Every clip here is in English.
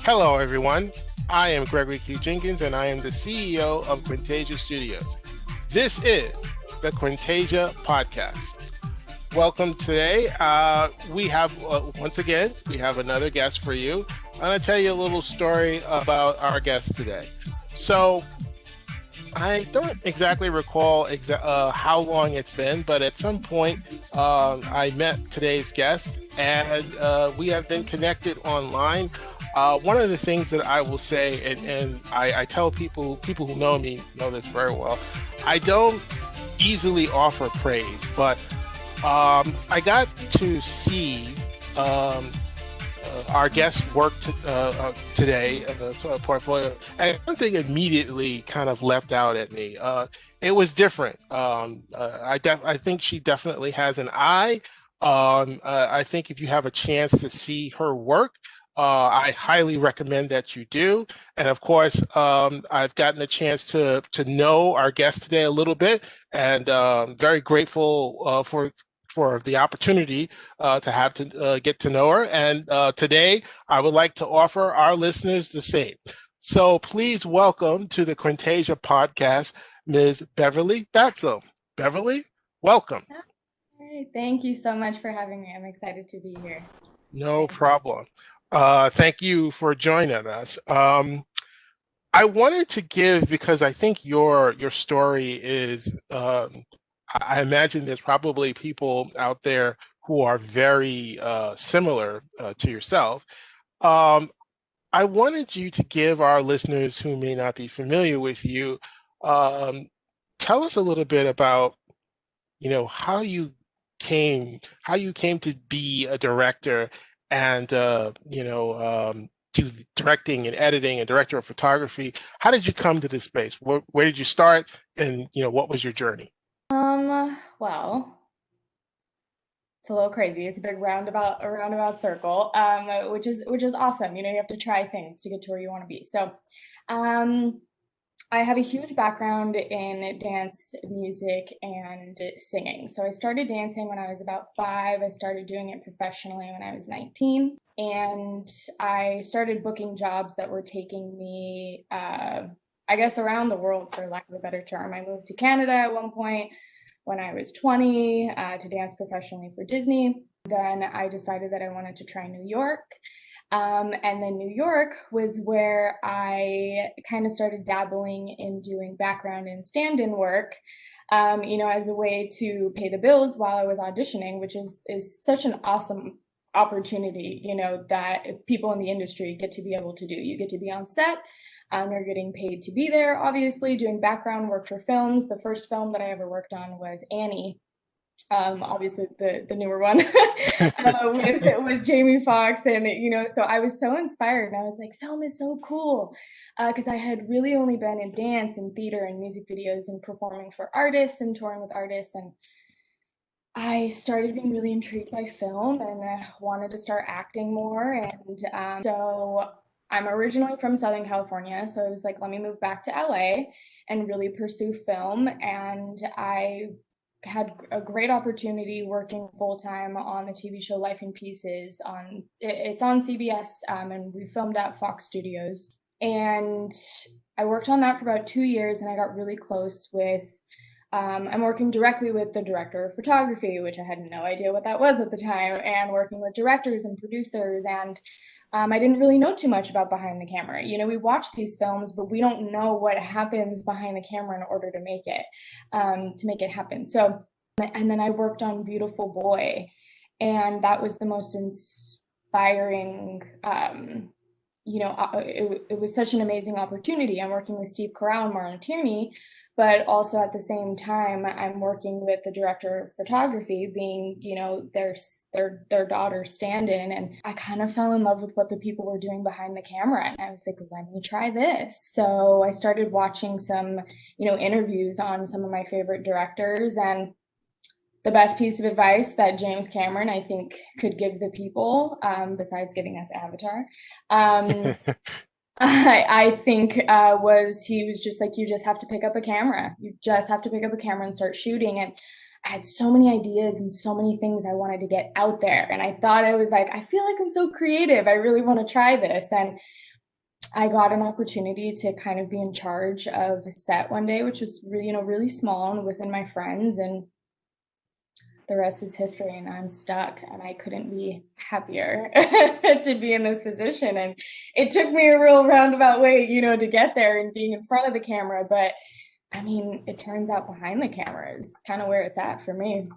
Hello, everyone. I am Gregory Q. Jenkins, and I am the CEO of Quintasia Studios. This is the Quintasia Podcast. Welcome today. We have, once again, we have another guest for you. I'm going to tell you a little story about our guest today. So, I don't exactly recall how long it's been, but at some point I met today's guest, and we have been connected online. One of the things that I will say, and I tell people who know me know this very well, I don't easily offer praise, but I got to see our guest work today in the sort of portfolio, and something immediately kind of leapt out at me. It was different. I think she definitely has an eye. I think if you have a chance to see her work, I highly recommend that you do. And of course, I've gotten a chance to know our guest today a little bit, and very grateful for the opportunity to have to get to know her. And today, I would like to offer our listeners the same. So please welcome to the Quintasia Podcast, Ms. Beverly Batzel. Beverly, welcome. Hey, thank you so much for having me. I'm excited to be here. No problem. Thank you for joining us. I wanted to give, because I think your story is, I imagine there's probably people out there who are very similar to yourself. I wanted you to give our listeners who may not be familiar with you, tell us a little bit about, how you came to be a director and do directing and editing and director of photography. How did you come to this space? Where did you start, and what was your journey? Well, it's a little crazy. It's a big roundabout circle, which is awesome. You have to try things to get to where you want to be. So, I have a huge background in dance, music, and singing. So I started dancing when I was about 5. I started doing it professionally when I was 19. And I started booking jobs that were taking me, I guess, around the world, for lack of a better term. I moved to Canada at one point when I was 20 to dance professionally for Disney. Then I decided that I wanted to try New York. And then New York was where I kind of started dabbling in doing background and stand-in work, as a way to pay the bills while I was auditioning, which is such an awesome opportunity, that people in the industry get to be able to do. You get to be on set. You're getting paid to be there, obviously, doing background work for films. The first film that I ever worked on was Annie. Obviously the newer one with Jamie Foxx, and so I was so inspired, and I was like, film is so cool, because I had really only been in dance and theater and music videos and performing for artists and touring with artists, and I started being really intrigued by film and wanted to start acting more. And so I'm originally from Southern California, so I was like, let me move back to LA and really pursue film. And I had a great opportunity working full-time on the TV show Life in Pieces. It's on CBS, and we filmed at Fox Studios. And I worked on that for about 2 years, and I got really close with, I'm working directly with the director of photography, which I had no idea what that was at the time, and working with directors and producers. And I didn't really know too much about behind the camera. We watch these films, but we don't know what happens behind the camera in order to make it happen. So, and then I worked on Beautiful Boy, and that was the most inspiring, it was such an amazing opportunity. I'm working with Steve Carell and Marlon Tierney, but also at the same time, I'm working with the director of photography, being, their daughter stand-in, and I kind of fell in love with what the people were doing behind the camera, and I was like, let me try this. So I started watching some, interviews on some of my favorite directors, and the best piece of advice that James Cameron, I think, could give the people, besides giving us Avatar, I think was he was just like, you just have to pick up a camera. You just have to pick up a camera and start shooting. And I had so many ideas and so many things I wanted to get out there. And I thought, I was like, I feel like I'm so creative. I really want to try this. And I got an opportunity to kind of be in charge of a set one day, which was really, really small and within my friends. And the rest is history, and I'm stuck, and I couldn't be happier to be in this position. And it took me a real roundabout way, to get there and being in front of the camera. But I mean, it turns out behind the camera is kind of where it's at for me.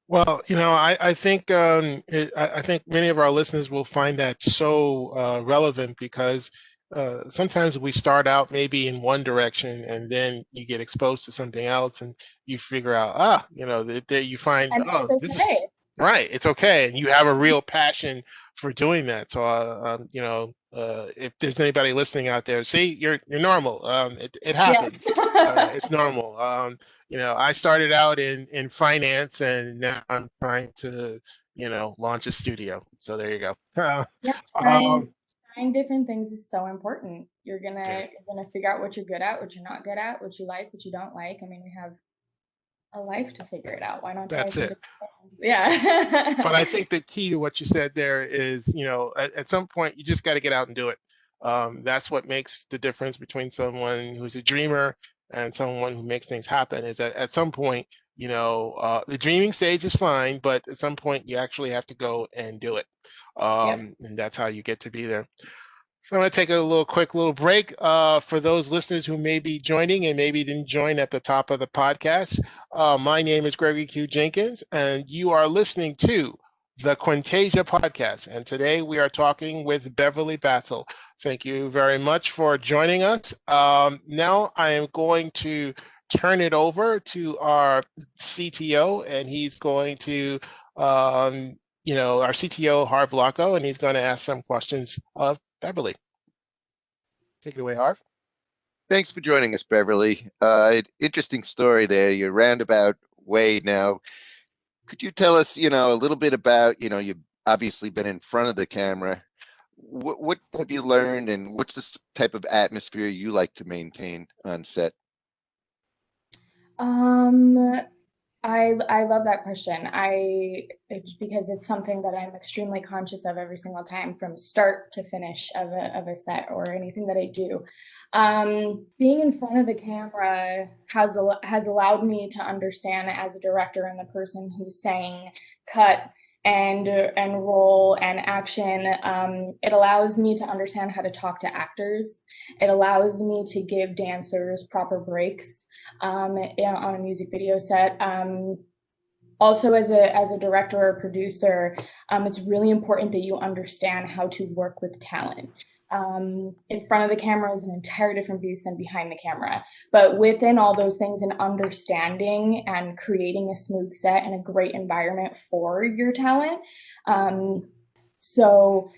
Well, I think I think many of our listeners will find that so relevant because sometimes we start out maybe in one direction and then you get exposed to something else and you figure out, that you find, And oh, it's this is okay. right. It's okay, and you have a real passion for doing that. So, if there's anybody listening out there, see, you're normal. It happens. Yeah. It's normal. I started out in finance, and now I'm trying to, launch a studio. So there you go. Yeah, trying different things is so important. Yeah, You're gonna figure out what you're good at, what you're not good at, what you like, what you don't like. I mean, we have a life to figure it out. Why not try that's some it. different things? Yeah. But I think the key to what you said there is, at some point you just got to get out and do it. That's what makes the difference between someone who's a dreamer and someone who makes things happen. Is that at some point, the dreaming stage is fine, but at some point you actually have to go and do it, Yep. and that's how you get to be there. So I'm going to take a quick little break for those listeners who may be joining and maybe didn't join at the top of the podcast. My name is Gregory Q. Jenkins, and you are listening to the Quintasia podcast. And today we are talking with Beverly Batzel. Thank you very much for joining us. Now I am going to turn it over to our CTO, and he's going to our CTO, Harv Lacko, and he's going to ask some questions of Beverly. Take it away, Harv. Thanks for joining us, Beverly. Interesting story there. Your roundabout way now. Could you tell us, a little bit about, you've obviously been in front of the camera. What have you learned, and what's the type of atmosphere you like to maintain on set? Um, I love that question. Because it's something that I'm extremely conscious of every single time from start to finish of a set or anything that I do. Being in front of the camera has allowed me to understand as a director and the person who's saying cut and roll and action. It allows me to understand how to talk to actors. It allows me to give dancers proper breaks on a music video set. Also, as a director or producer, it's really important that you understand how to work with talent. In front of the camera is an entire different beast than behind the camera. But within all those things, and understanding and creating a smooth set and a great environment for your talent. So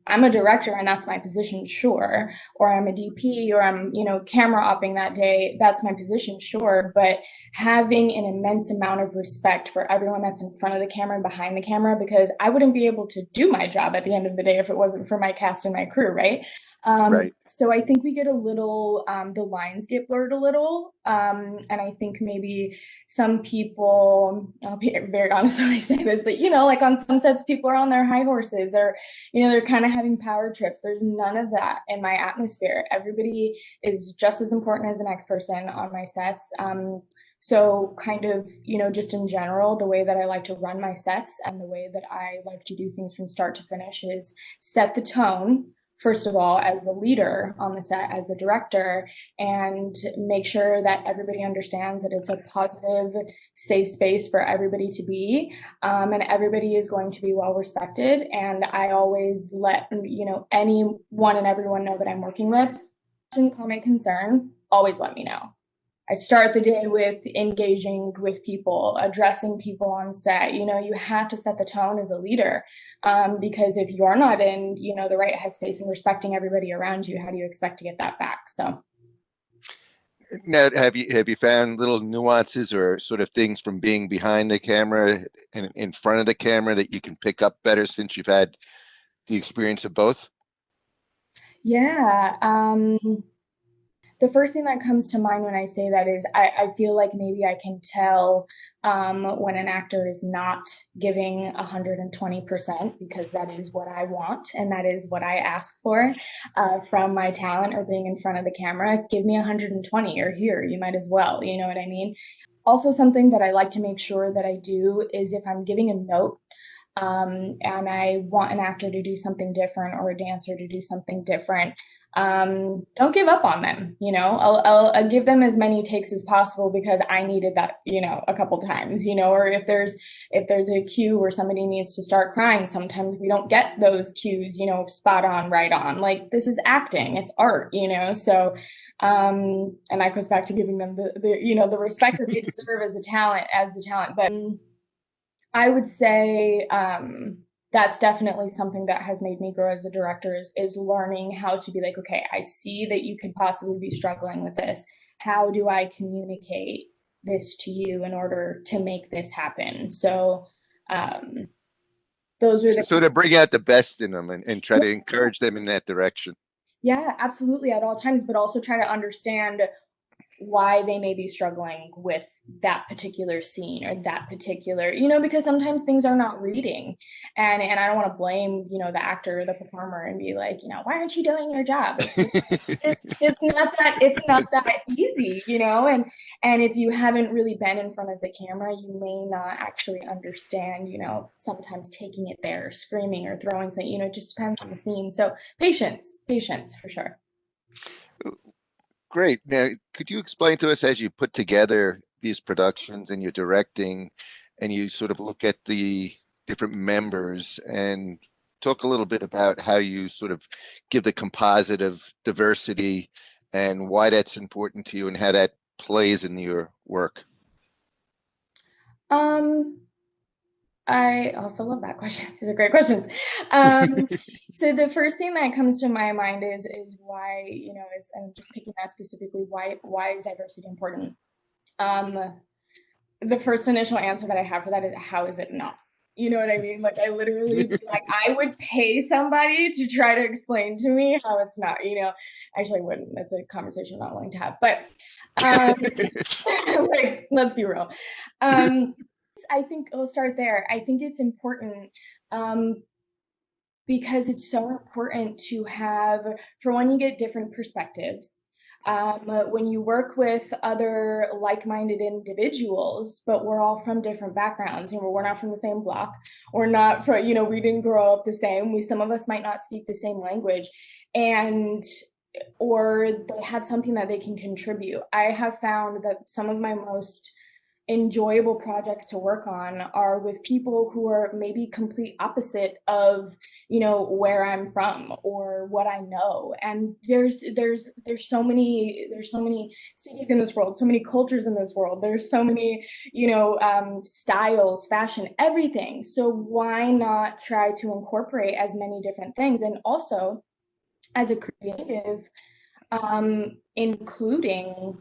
I'm a director and that's my position, sure. Or I'm a DP, or I'm, camera opping that day, that's my position, sure. But having an immense amount of respect for everyone that's in front of the camera and behind the camera, because I wouldn't be able to do my job at the end of the day if it wasn't for my cast and my crew, right? Right. So I think we get a little, the lines get blurred a little. And I think maybe some people, I'll be very honest when I say this, that, like on some sets, people are on their high horses, or, they're kind of having power trips. There's none of that in my atmosphere. Everybody is just as important as the next person on my sets. So kind of, just in general, the way that I like to run my sets and the way that I like to do things from start to finish is set the tone first of all, as the leader on the set, as the director, and make sure that everybody understands that it's a positive, safe space for everybody to be, and everybody is going to be well respected. And I always let anyone and everyone know that I'm working with. Comment, concern, always let me know. I start the day with engaging with people, addressing people on set. You have to set the tone as a leader, because if you're not in, the right headspace and respecting everybody around you, how do you expect to get that back? So now, have you found little nuances or sort of things from being behind the camera and in front of the camera that you can pick up better since you've had the experience of both? yeah. The first thing that comes to mind when I say that is I feel like maybe I can tell when an actor is not giving 120%, because that is what I want and that is what I ask for from my talent or being in front of the camera. Give me 120 or here, you might as well. You know what I mean? Also, something that I like to make sure that I do is if I'm giving a note, and I want an actor to do something different or a dancer to do something different, don't give up on them. I'll give them as many takes as possible because I needed that, a couple times, or if there's a cue where somebody needs to start crying, sometimes we don't get those cues, spot on, right on. Like, this is acting, it's art, so, and that goes back to giving them the respect that they deserve as the talent. But I would say that's definitely something that has made me grow as a director is learning how to be like, okay, I see that you could possibly be struggling with this. How do I communicate this to you in order to make this happen? So those are So to bring out the best in them and try to encourage them in that direction. Yeah, absolutely, at all times, but also try to understand why they may be struggling with that particular scene or that particular, because sometimes things are not reading, and I don't want to blame, the actor or the performer and be like, why aren't you doing your job? It's just, it's not that easy, and if you haven't really been in front of the camera, you may not actually understand, sometimes taking it there, screaming or throwing something, it just depends on the scene. So patience for sure. Great. Now, could you explain to us, as you put together these productions and you're directing and you sort of look at the different members, and talk a little bit about how you sort of give the composite of diversity and why that's important to you and how that plays in your work? I also love that question. These are great questions. So the first thing that comes to my mind is why, and just picking that specifically, why is diversity important? The first initial answer that I have for that is, how is it not? You know what I mean? Like, I literally, I would pay somebody to try to explain to me how it's not, actually I wouldn't. That's a conversation I'm not willing to have, but let's be real. I think I'll start there. I think it's important because it's so important to have, for one, you get different perspectives. When you work with other like-minded individuals, but we're all from different backgrounds, we're not from the same block. We're not from, we didn't grow up the same. Some of us might not speak the same language, or they have something that they can contribute. I have found that some of my most enjoyable projects to work on are with people who are maybe complete opposite of where I'm from or what I know. And there's so many cities in this world, so many cultures in this world, there's so many styles, fashion, everything. So why not try to incorporate as many different things? And also, as a creative, including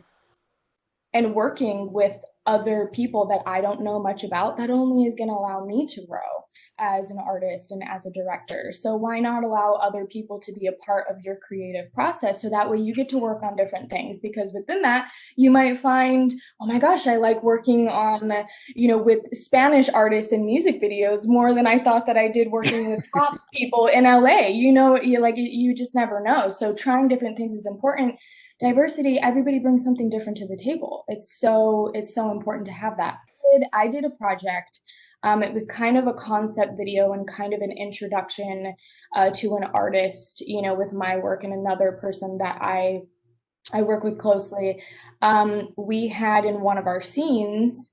and working with other people that I don't know much about, that only is going to allow me to grow as an artist and as a director. So why not allow other people to be a part of your creative process, so that way you get to work on different things? Because within that, you might find, oh my gosh, I like working on, with Spanish artists and music videos more than I thought that I did working with pop people in LA. You just never know. So trying different things is important. Diversity, everybody brings something different to the table. It's so important to have that. I did a project It was kind of a concept video and kind of an introduction to an artist, you know, with my work and another person that I work with closely. We had in one of our scenes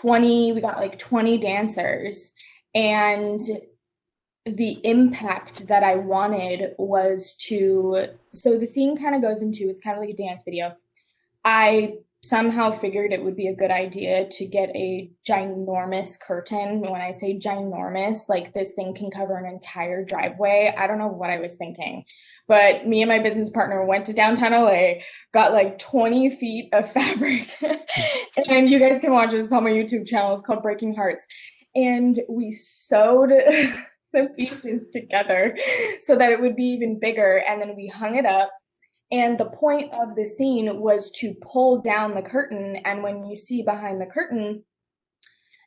we got like 20 dancers, and the impact that I wanted was so the scene kind of goes into, it's kind of like a dance video. I somehow figured it would be a good idea to get a ginormous curtain. When I say ginormous, like this thing can cover an entire driveway. I don't know what I was thinking, but me and my business partner went to downtown LA, got like 20 feet of fabric, and you guys can watch this on my YouTube channel. It's called Breaking Hearts. And we sewed the pieces together so that it would be even bigger. And then we hung it up. And the point of the scene was to pull down the curtain. And when you see behind the curtain,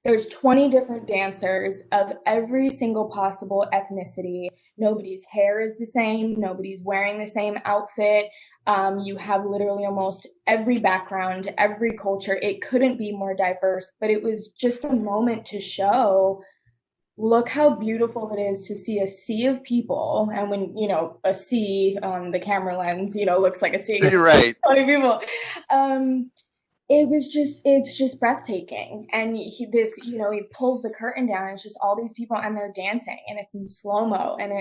there's 20 different dancers of every single possible ethnicity. Nobody's hair is the same. Nobody's wearing the same outfit. You have literally almost every background, every culture. It couldn't be more diverse, but it was just a moment to show, look how beautiful it is to see a sea of people. And when, you know, a sea on the camera lens, you know, looks like a sea. You're right. 20 people. It's just breathtaking. And he pulls the curtain down, and it's just all these people, and they're dancing, and it's in slow-mo, and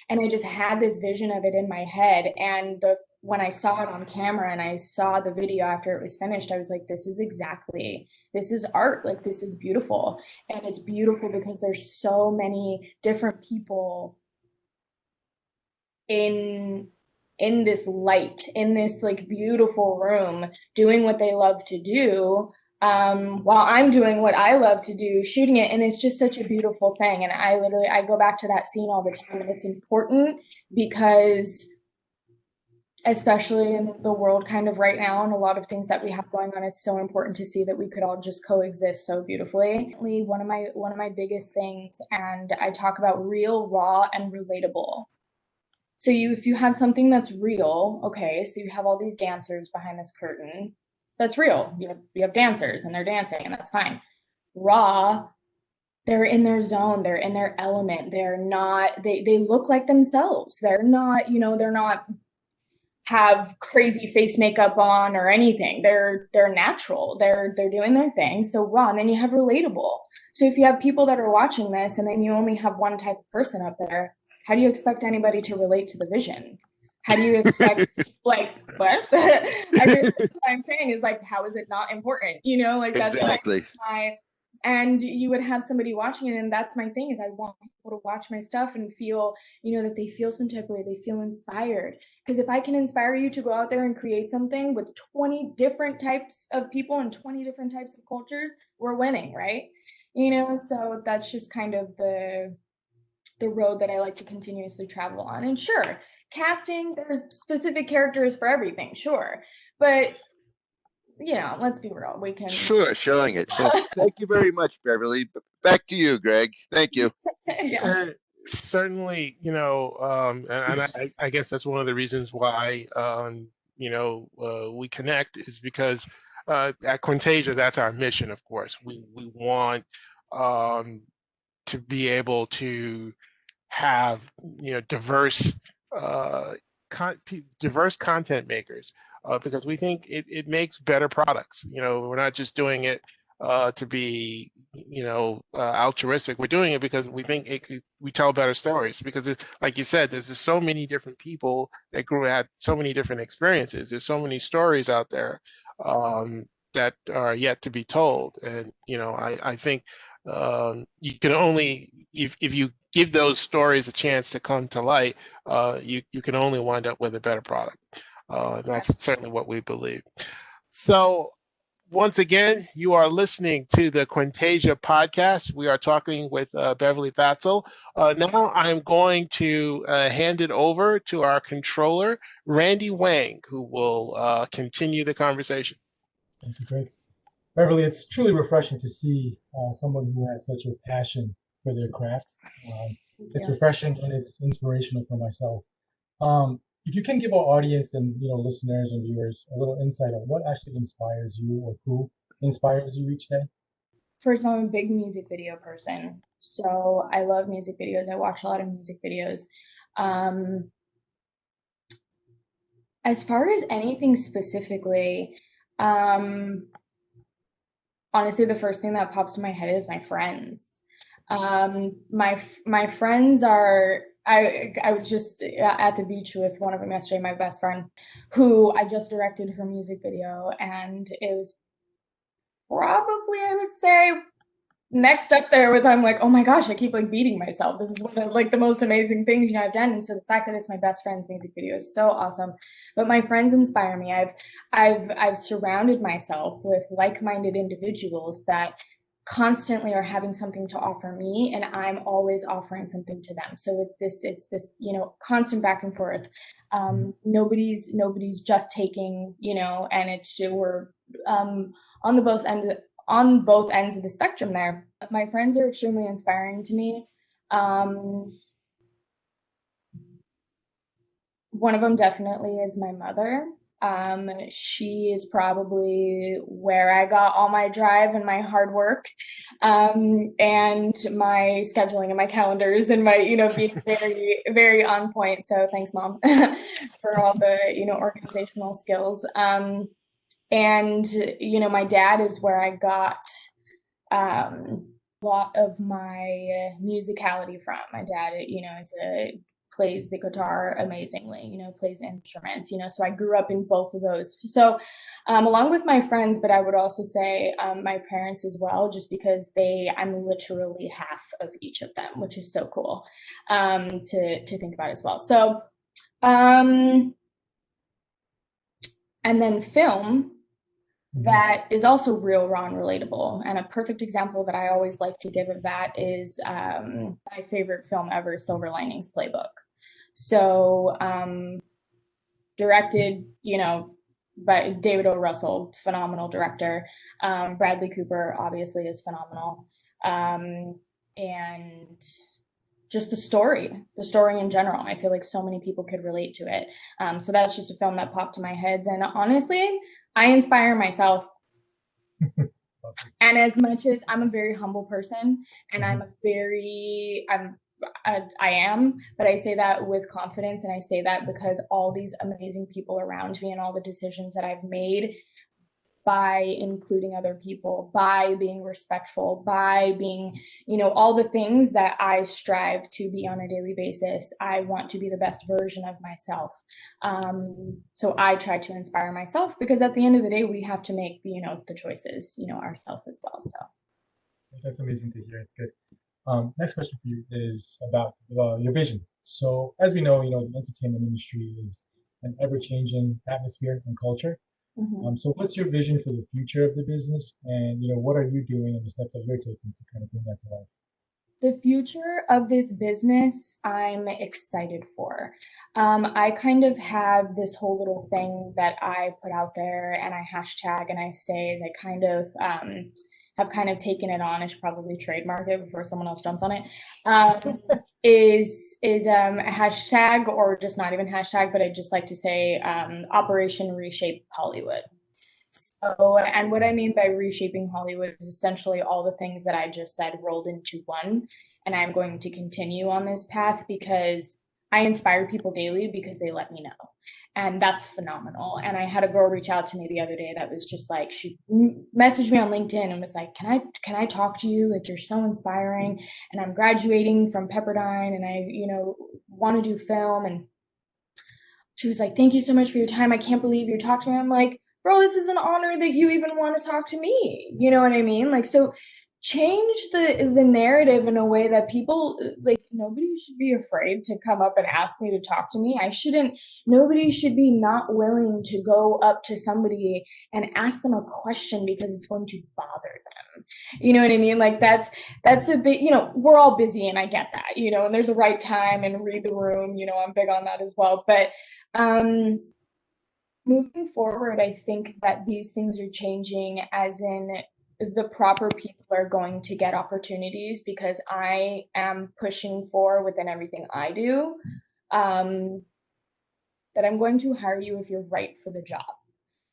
and I just had this vision of it in my head. And when I saw it on camera and I saw the video after it was finished, I was like, this is art. Like, this is beautiful. And it's beautiful because there's so many different people in this light, in this like beautiful room, doing what they love to do, while I'm doing what I love to do, shooting it. And it's just such a beautiful thing. And I go back to that scene all the time, and it's important because, especially in the world kind of right now and a lot of things that we have going on, it's so important to see that we could all just coexist so beautifully. One of my biggest things, and I talk about real, raw, and relatable. So if you have something that's real, okay, so you have all these dancers behind this curtain, that's real. You have dancers and they're dancing, and that's fine. Raw, they're in their zone, they're in their element. They're not, they look like themselves. They're not, they're not have crazy face makeup on or anything. They're natural. They're doing their thing. So raw. And then you have relatable. So if you have people that are watching this and then you only have one type of person up there, how do you expect anybody to relate to the vision? How do you expect, like, what? What I'm saying is, like, how is it not important? That's exactly. And you would have somebody watching it, and that's my thing, is I want people to watch my stuff and feel, that they feel some type of way, they feel inspired. Because if I can inspire you to go out there and create something with 20 different types of people and 20 different types of cultures, we're winning, right? So that's just kind of the road that I like to continuously travel on. And sure, casting, there's specific characters for everything, sure. But, let's be real. We can. Sure, showing it. Thank you very much, Beverly. Back to you, Greg. Thank you. Yeah. Certainly, and I guess that's one of the reasons why, we connect, is because at Quintasia, that's our mission, of course. We want to be able to have diverse content makers, because we think it makes better products. We're not just doing it to be altruistic. We're doing it because we think we tell better stories, because like you said, there's just so many different people that had so many different experiences. There's so many stories out there that are yet to be told. And I think you can only, if you give those stories a chance to come to light, you can only wind up with a better product. That's certainly what we believe. So once again, you are listening to the Quintasia podcast. We are talking with Beverly Batzel. Now I'm going to hand it over to our controller, Randy Wang, who will continue the conversation. Thank you, Greg. Beverly, it's truly refreshing to see someone who has such a passion for their craft. It's refreshing, and it's inspirational for myself. If you can give our audience and listeners and viewers a little insight on what actually inspires you, or who inspires you each day. first of all, I'm a big music video person. So I love music videos. I watch a lot of music videos. As far as anything specifically, honestly, the first thing that pops in my head is my friends. My friends are. I was just at the beach with one of them yesterday, my best friend, who I just directed her music video, and it was probably, I would say, next up there with, I'm like, oh my gosh, I keep like beating myself. This is one of like the most amazing things, I've done. And so the fact that it's my best friend's music video is so awesome. But my friends inspire me. I've surrounded myself with like-minded individuals that constantly are having something to offer me, and I'm always offering something to them. So it's this constant back and forth. Nobody's just taking, and it's we're on both ends of the spectrum there. My friends are extremely inspiring to me. One of them definitely is my mother. She is probably where I got all my drive and my hard work, and my scheduling and my calendars and my, being very, very on point. So thanks, Mom, for all the, organizational skills. And, my dad is where I got a lot of my musicality from. My dad, plays the guitar amazingly, plays instruments, so I grew up in both of those. So along with my friends, but I would also say my parents as well, just because I'm literally half of each of them, which is so cool to think about as well. So, and then film, that is also real, raw, and relatable. And a perfect example that I always like to give of that is my favorite film ever, Silver Linings Playbook. So directed, by David O. Russell, phenomenal director. Bradley Cooper obviously is phenomenal. And just the story in general. I feel like so many people could relate to it. So that's just a film that popped in my head. And honestly, I inspire myself. And as much as I'm a very humble person, and I am, but I say that with confidence, and I say that because all these amazing people around me and all the decisions that I've made by including other people, by being respectful, by being, all the things that I strive to be on a daily basis. I want to be the best version of myself. So I try to inspire myself, because at the end of the day, we have to make, the choices, ourselves as well. So that's amazing to hear. It's good. Next question for you is about your vision. So as we know, the entertainment industry is an ever-changing atmosphere and culture. So what's your vision for the future of the business, and what are you doing and the steps that you're taking to kind of bring that to life? The future of this business, I'm excited for. I kind of have this whole little thing that I put out there, and I hashtag and I say, as I kind of have kind of taken it on. I should probably trademark it before someone else jumps on it. Is a hashtag, or just not even hashtag, but I just like to say Operation Reshape Hollywood. So, and what I mean by reshaping Hollywood is essentially all the things that I just said rolled into one. And I'm going to continue on this path because I inspire people daily because they let me know. And that's phenomenal. And I had a girl reach out to me the other day that was just like, she messaged me on LinkedIn and was like, can I talk to you? Like, you're so inspiring. And I'm graduating from Pepperdine, and I, want to do film. And she was like, thank you so much for your time. I can't believe you're talking to me. I'm like, girl, this is an honor that you even want to talk to me. You know what I mean? Like, so change the narrative in a way that people, like, nobody should be afraid to come up and ask me to talk to me. Nobody should be not willing to go up to somebody and ask them a question because it's going to bother them. You know what I mean? Like, that's a bit, we're all busy, and I get that, and there's a right time, and read the room, I'm big on that as well. But moving forward, I think that these things are changing, as in the proper people are going to get opportunities, because I am pushing for, within everything I do, that I'm going to hire you if you're right for the job.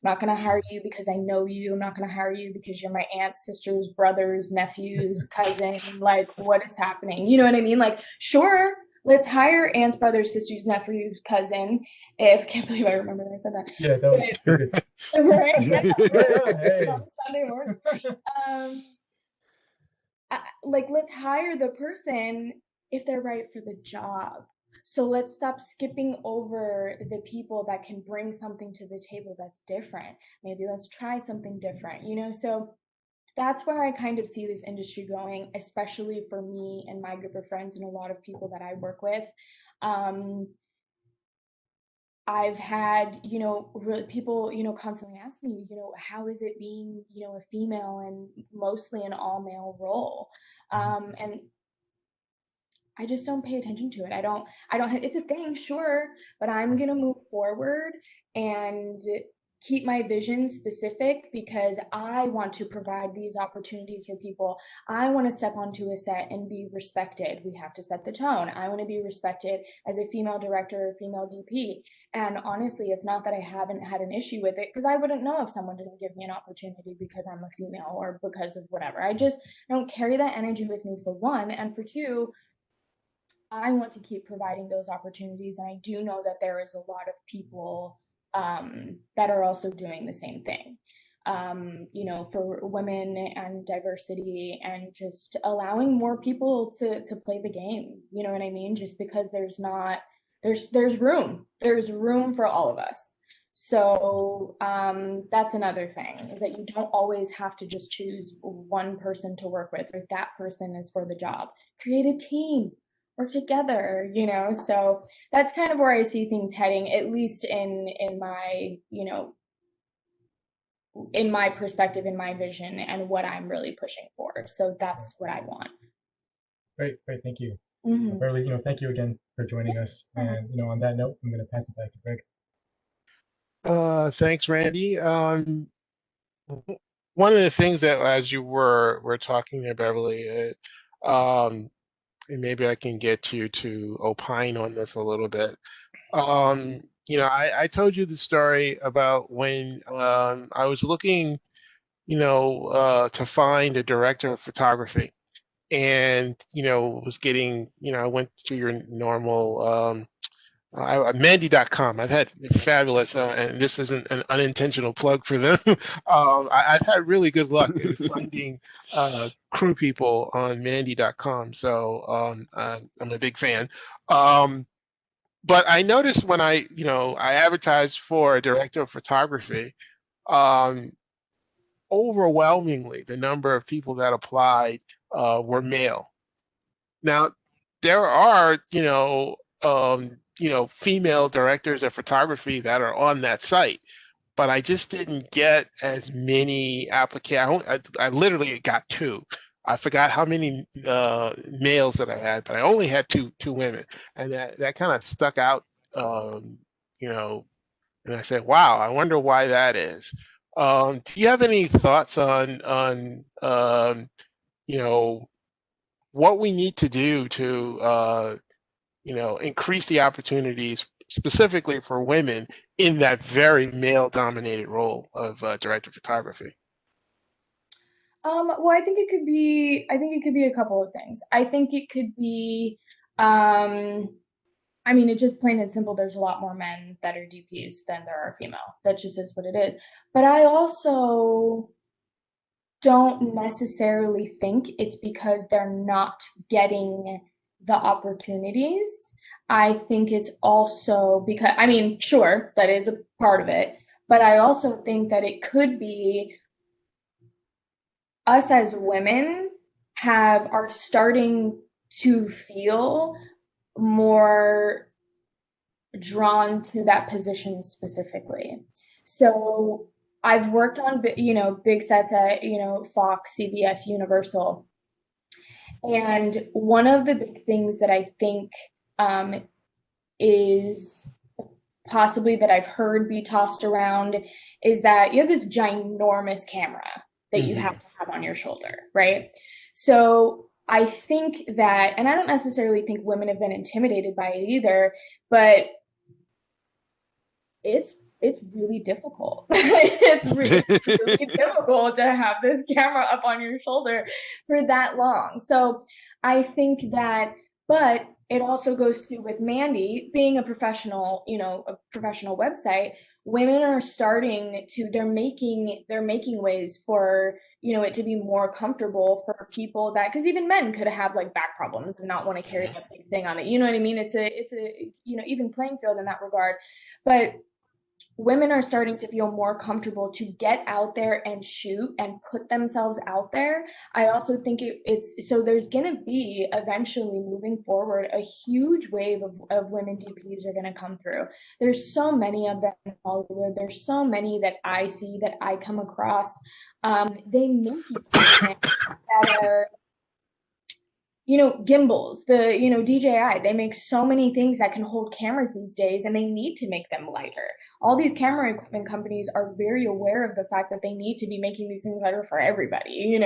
not going to hire you because I know you. I'm not going to hire you because you're my aunt's sister's brother's nephew's cousin. Like, what is happening? You know what I mean? Like, sure, let's hire aunt's brother's sister's nephew's cousin. I can't believe I remember that I said that. Yeah, that was good. Right? Yeah. Hey. On Sunday morning. Like, let's hire the person if they're right for the job. So let's stop skipping over the people that can bring something to the table that's different. Maybe let's try something different, you know? So that's where I kind of see this industry going, especially for me and my group of friends and a lot of people that I work with. I've had, people, constantly ask me, how is it being, a female and mostly an all male role? And I just don't pay attention to it. It's a thing, sure, but I'm going to move forward and keep my vision specific because I want to provide these opportunities for people. I want to step onto a set and be respected. We have to set the tone. I want to be respected as a female director or female DP. And honestly, it's not that I haven't had an issue with it because I wouldn't know if someone didn't give me an opportunity because I'm a female or because of whatever. I just don't carry that energy with me, for one. And for two, I want to keep providing those opportunities. And I do know that there is a lot of people that are also doing the same thing, for women and diversity and just allowing more people to play the game. You know what I mean? Just because there's room for all of us. So that's another thing, is that you don't always have to just choose one person to work with, or that person is for the job. Create a team, work together, so that's kind of where I see things heading, at least in my, in my perspective, in my vision, and what I'm really pushing for. So that's what I want. Great, thank you. Beverly, thank you again for joining us. And on that note, I'm going to pass it back to Greg. Thanks, Randy. One of the things that, as you were talking there, Beverly, and maybe I can get you to opine on this a little bit. I told you the story about when I was looking, to find a director of photography, and was getting, I went to your normal Mandy.com. I've had fabulous, and this isn't an unintentional plug for them. I've had really good luck in finding crew people on Mandy.com. So I'm a big fan. But I noticed when I advertised for a director of photography, overwhelmingly the number of people that applied were male. Now, there are, female directors of photography that are on that site, but I just didn't get as many applications. I literally got two. I forgot how many males that I had, but I only had two women, and that kind of stuck out, and I said, "Wow, I wonder why that is." Do you have any thoughts on what we need to do to increase the opportunities specifically for women in that very male-dominated role of director of photography? Well, I think it could be a couple of things. I think it could be, it's just plain and simple. There's a lot more men that are DPs than there are female. That just is what it is. But I also don't necessarily think it's because they're not getting the opportunities. I think it's also because, sure, that is a part of it, but I also think that it could be us as women are starting to feel more drawn to that position specifically. So I've worked on, big sets at, Fox, CBS, Universal. And one of the big things that I think is possibly that I've heard be tossed around is that you have this ginormous camera that you have to have on your shoulder, right? So I think that, and I don't necessarily think women have been intimidated by it either, but it's it's really difficult. It's really, really difficult to have this camera up on your shoulder for that long. So I think that, but it also goes to with Mandy being a professional, a professional website. Women are starting to, they're making ways for, it to be more comfortable for people that, because even men could have like back problems and not want to carry that big thing on it. You know what I mean? It's a even playing field in that regard. But women are starting to feel more comfortable to get out there and shoot and put themselves out there. I also think it's so there's going to be eventually moving forward a huge wave of women DPs are going to come through. There's so many of them in Hollywood. There's so many that I see, that I come across. They make things that are, gimbals, the, DJI, they make so many things that can hold cameras these days, and they need to make them lighter. All these camera equipment companies are very aware of the fact that they need to be making these things lighter for everybody,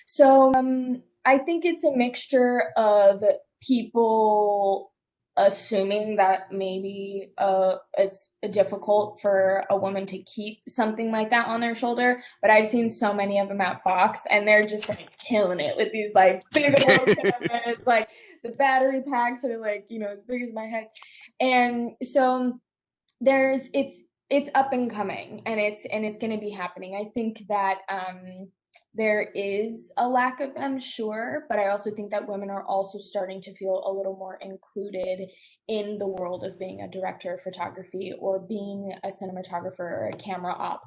So I think it's a mixture of people assuming that maybe it's difficult for a woman to keep something like that on their shoulder, but I've seen so many of them at Fox, and they're just like killing it with these like big old cameras. Like the battery packs are like as big as my head, and so it's up and coming, and it's going to be happening. I think that there is a lack of them, sure, but I also think that women are also starting to feel a little more included in the world of being a director of photography or being a cinematographer or a camera op.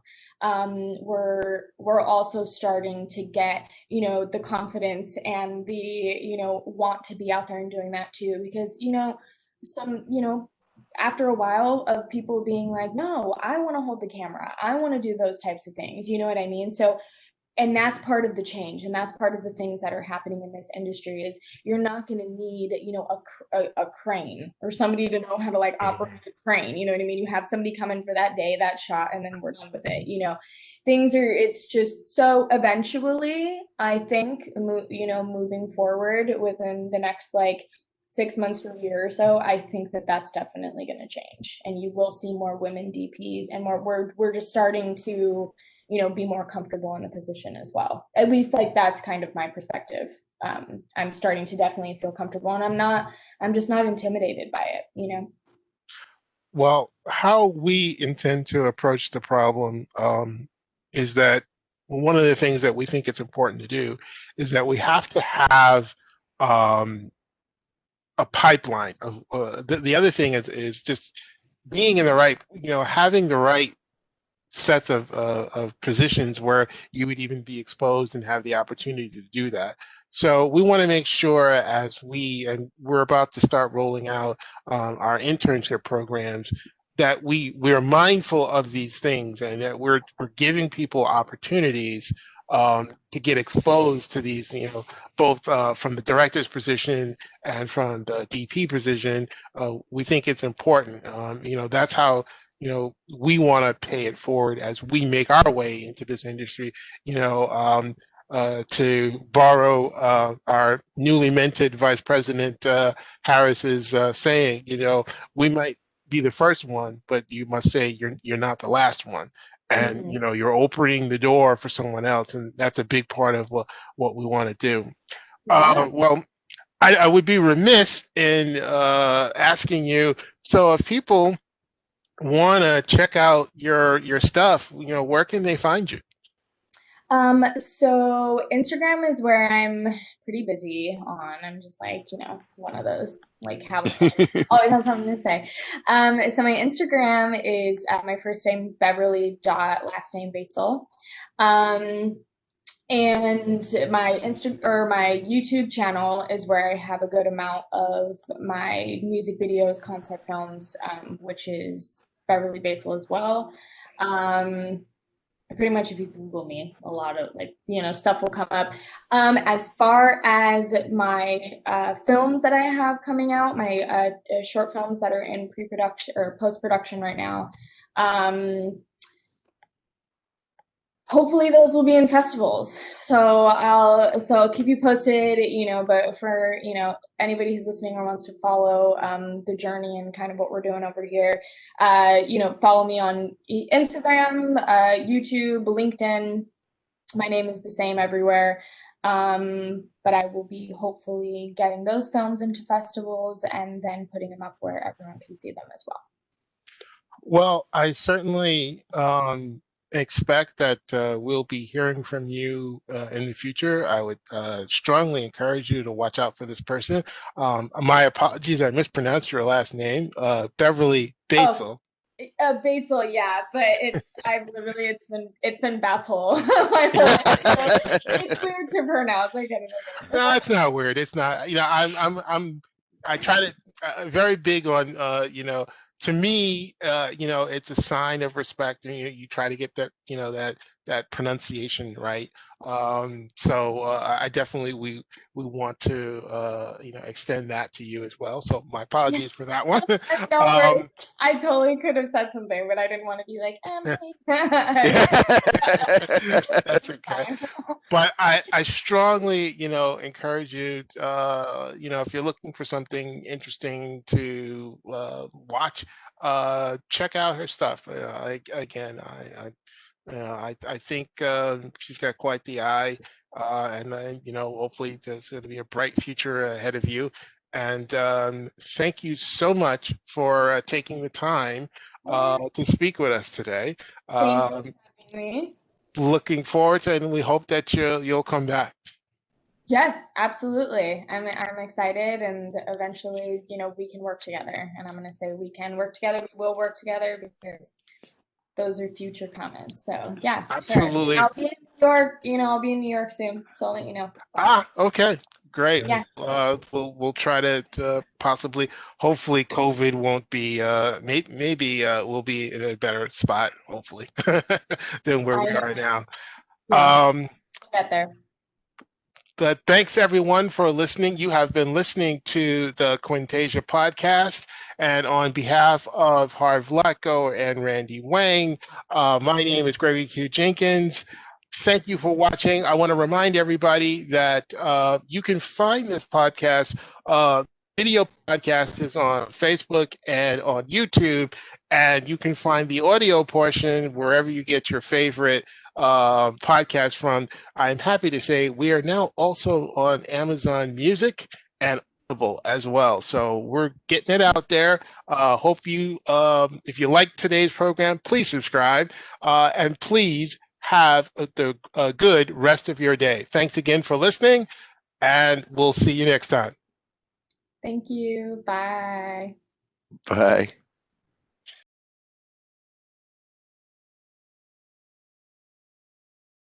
We're also starting to get, the confidence and the, want to be out there and doing that too, because, after a while of people being like, no, I want to hold the camera, I want to do those types of things, you know what I mean? So, and that's part of the change, and that's part of the things that are happening in this industry is you're not going to need, a crane or somebody to know how to like operate a crane. You know what I mean? You have somebody come in for that day, that shot, and then we're done with it. It's just so eventually, I think, moving forward within the next like 6 months to a year or so, I think that that's definitely going to change, and you will see more women DPs and more. We're just starting to be more comfortable in a position as well. At least like that's kind of my perspective. I'm starting to definitely feel comfortable, and I'm just not intimidated by it, Well, how we intend to approach the problem is that one of the things that we think it's important to do is that we have to have a pipeline of the other thing is just being in the right, having the right sets of positions where you would even be exposed and have the opportunity to do that. So we want to make sure and we're about to start rolling out our internship programs, that we're mindful of these things, and that we're giving people opportunities to get exposed to these, both from the director's position and from the DP position. We think it's important. That's how we want to pay it forward as we make our way into this industry. To borrow our newly minted Vice President Harris's saying, we might be the first one, but you must say you're not the last one. And you're opening the door for someone else, and that's a big part of what we want to do. Yeah. Well, I would be remiss in asking you. So, if people want to check out your stuff, where can they find you? So Instagram is where I'm pretty busy on. I'm just like, one of those, like, always have something to say. So my Instagram is my first name, Beverly dot last name Batzel. And my my YouTube channel is where I have a good amount of my music videos, concept films, which is Beverly Batzel as well. Pretty much if you Google me, a lot of stuff will come up. As far as my films that I have coming out, my short films that are in pre-production or post-production right now, hopefully those will be in festivals. So I'll keep you posted, but for, anybody who's listening or wants to follow the journey and kind of what we're doing over here, follow me on Instagram, YouTube, LinkedIn. My name is the same everywhere. But I will be hopefully getting those films into festivals and then putting them up where everyone can see them as well. Well, I certainly expect that we'll be hearing from you in the future. I would strongly encourage you to watch out for this person. My apologies, I mispronounced your last name, Beverly Batzel. Batzel, yeah, but it's been Batzel my whole life. So it's weird to pronounce. I get it. No, it's not weird. It's not. I try to very big on to me, it's a sign of respect, and you try to get that pronunciation right. So I definitely we want to extend that to you as well. So my apologies for that one. I totally could have said something, but I didn't want to be like, That's okay. But I strongly, encourage you, if you're looking for something interesting to watch, check out her stuff. I think she's got quite the eye, and hopefully there's going to be a bright future ahead of you. And thank you so much for taking the time to speak with us today. Thank you for having me. Looking forward to it, and we hope that you'll come back. Yes, absolutely. I'm excited, and eventually, we can work together. And I'm going to say we can work together. We will work together because those are future comments. So yeah, absolutely. Sure. I'll be in New York. I'll be in New York soon, so I'll let you know. Okay. Great. Yeah. We'll try to possibly, hopefully COVID won't be maybe we'll be in a better spot, hopefully, than where we are now. Yeah. Get there. But thanks everyone for listening. You have been listening to the Quintasia podcast, and on behalf of Harv Latko and Randy Wang, my name is Gregory Q. Jenkins. Thank you for watching. I want to remind everybody that you can find this podcast. Video podcast is on Facebook and on YouTube, and you can find the audio portion wherever you get your favorite podcast from. I'm happy to say we are now also on Amazon Music and Audible as well. So we're getting it out there. Hope you, if you like today's program, please subscribe and please have a good rest of your day. Thanks again for listening, and we'll see you next time. Thank you. Bye. Bye.